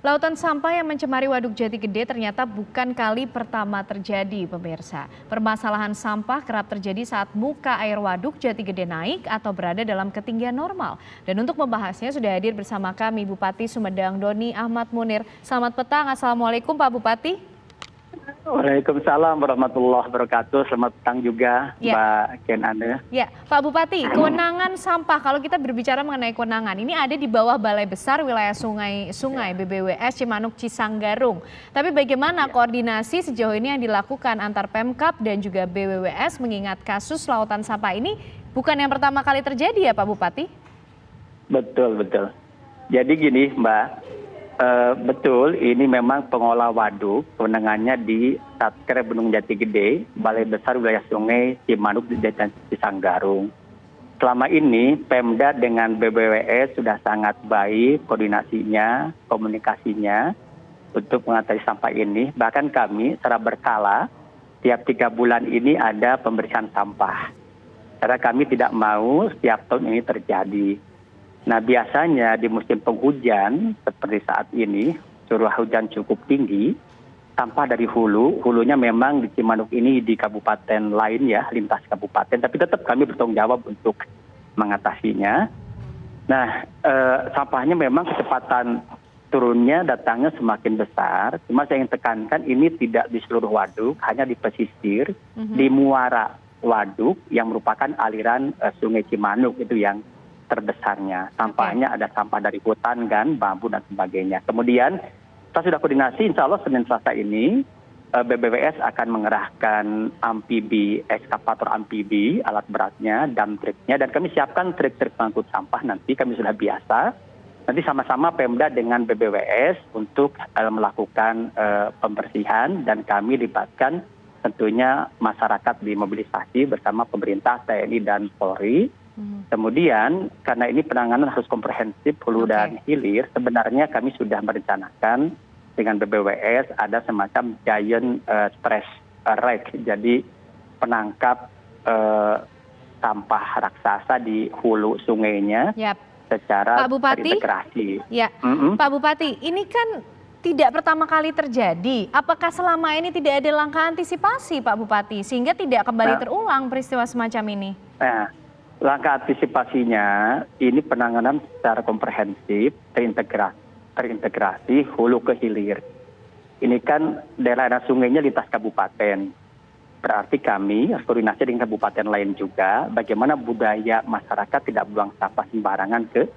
Lautan sampah yang mencemari Waduk Jati Gede ternyata bukan kali pertama terjadi, pemirsa. Permasalahan sampah kerap terjadi saat muka air Waduk Jati Gede naik atau berada dalam ketinggian normal. Dan untuk membahasnya sudah hadir bersama kami Bupati Sumedang Doni Ahmad Munir. Selamat petang, Assalamualaikum Pak Bupati. Waalaikumsalam warahmatullahi wabarakatuh. Selamat petang juga Mbak Ken Anda. Ya, Pak Bupati, kewenangan sampah kalau kita berbicara mengenai kewenangan ini ada di bawah Balai Besar Wilayah Sungai BBWS Cimanuk Cisanggarung. Tapi bagaimana koordinasi sejauh ini yang dilakukan antar Pemkab dan juga BWWS mengingat kasus lautan sampah ini bukan yang pertama kali terjadi ya Pak Bupati? Betul. Jadi gini Mbak. Betul, ini memang pengolah waduk, kewenangannya di Satker Gunung Jati Gede, Balai Besar Wilayah Sungai Cimanuk dan Cisanggarung. Selama ini Pemda dengan BBWS sudah sangat baik koordinasinya, komunikasinya untuk mengatasi sampah ini. Bahkan kami secara berkala tiap 3 bulan ini ada pembersihan sampah. Karena kami tidak mau setiap tahun ini terjadi. Nah biasanya di musim penghujan seperti saat ini curah hujan cukup tinggi, sampah dari hulunya memang di Cimanuk ini di kabupaten lain ya, lintas kabupaten, tapi tetap kami bertanggung jawab untuk mengatasinya. Nah sampahnya memang kecepatan turunnya datangnya semakin besar, cuma saya ingin tekankan ini tidak di seluruh waduk, hanya di pesisir, di muara waduk yang merupakan aliran sungai Cimanuk itu yang terbesarnya. Sampahnya ada sampah dari hutan kan, bambu dan sebagainya. Kemudian kita sudah koordinasi, insya Allah Senin Selasa ini BBWS akan mengerahkan amfibi, ekskavator amfibi, alat beratnya, dump truknya, dan kami siapkan truk-truk pengangkut sampah nanti, kami sudah biasa. Nanti sama-sama Pemda dengan BBWS untuk melakukan pembersihan dan kami libatkan tentunya masyarakat dimobilisasi bersama pemerintah, TNI dan Polri. Kemudian karena ini penanganan harus komprehensif hulu dan hilir, sebenarnya kami sudah merencanakan dengan BBWS ada semacam giant stress rack, jadi penangkap sampah raksasa di hulu sungainya secara terintegrasi. Pak Bupati, ini kan tidak pertama kali terjadi. Apakah selama ini tidak ada langkah antisipasi Pak Bupati sehingga tidak kembali terulang peristiwa semacam ini? Langkah antisipasinya ini penanganan secara komprehensif, terintegrasi hulu ke hilir. Ini kan daerah sungainya lintas kabupaten. Berarti kami harus koordinasi dengan kabupaten lain juga bagaimana budaya masyarakat tidak buang sampah sembarangan ke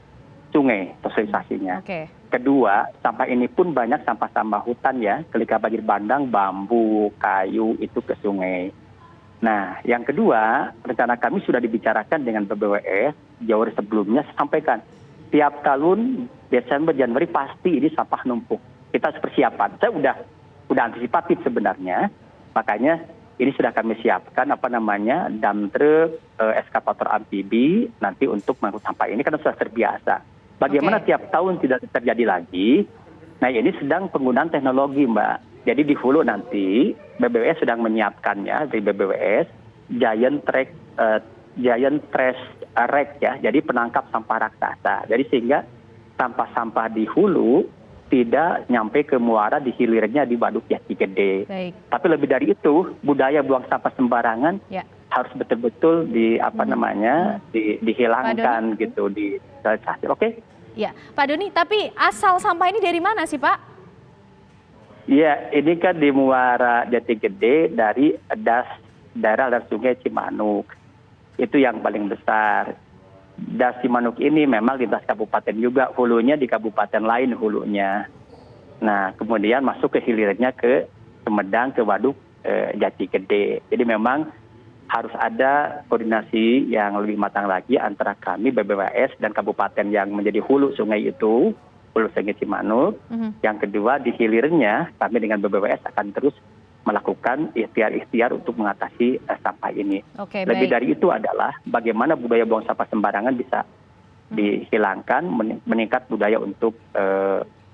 sungai, sosialisasinya. Kedua, sampah ini pun banyak sampah-sampah hutan ya, ketika banjir bandang, bambu, kayu itu ke sungai. Nah, yang kedua, rencana kami sudah dibicarakan dengan BBWS jauh hari sebelumnya, sampaikan tiap tahun Desember Januari pasti ini sampah numpuk. Kita harus persiapan. Saya udah antisipatif sebenarnya. Makanya ini sudah kami siapkan dump truk, ekskavator amfibi nanti untuk mengangkut sampah ini karena sudah terbiasa. Bagaimana tiap tahun tidak terjadi lagi? Nah, ini sedang penggunaan teknologi, Mbak. Jadi di hulu nanti BBWS sedang menyiapkannya dari BBWS giant trash rack ya, jadi penangkap sampah raksasa. Jadi sehingga sampah-sampah di hulu tidak nyampe ke muara di hilirnya di Waduk Jati Gede. Tapi lebih dari itu budaya buang sampah sembarangan harus betul-betul dihilangkan gitu di realisasi. Ya, Pak Doni. Tapi asal sampah ini dari mana sih Pak? Ya, ini kan di muara Jati Gede dari daerah sungai Cimanuk. Itu yang paling besar. Das Cimanuk ini memang lintas kabupaten juga, hulunya di kabupaten lain hulunya. Nah, kemudian masuk ke hilirnya ke Sumedang, ke Waduk Jati Gede. Jadi memang harus ada koordinasi yang lebih matang lagi antara kami BBWS dan kabupaten yang menjadi hulu sungai itu, hulu sungai Cimanuk. Yang kedua di hilirnya kami dengan BBWS akan terus melakukan ikhtiar-ikhtiar untuk mengatasi sampah ini. Lebih dari itu adalah bagaimana budaya buang sampah sembarangan bisa dihilangkan, meningkat budaya untuk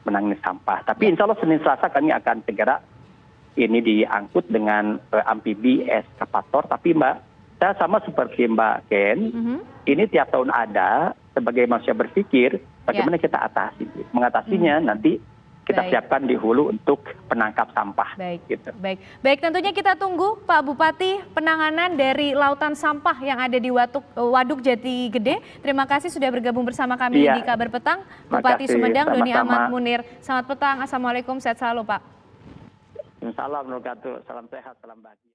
menangani sampah. Tapi insya Allah Senin Selasa kami akan segera ini diangkut dengan amfibi ekskavator. Tapi Mbak, saya sama seperti Mbak Ken, ini tiap tahun ada. Sebagai manusia berpikir, bagaimana kita atasi. Mengatasinya nanti kita Baik. siapkan di hulu untuk penangkap sampah. Baik, Gitu. baik. Tentunya kita tunggu Pak Bupati penanganan dari lautan sampah yang ada di Waduk Jati Gede. Terima kasih sudah bergabung bersama kami Iya. di Kabar Petang. Makasih. Bupati Sumedang Doni Sama-sama. Ahmad Munir. Selamat petang, assalamualaikum, sehat selalu Pak. Salam wabarakatuh, salam sehat, salam bahagia.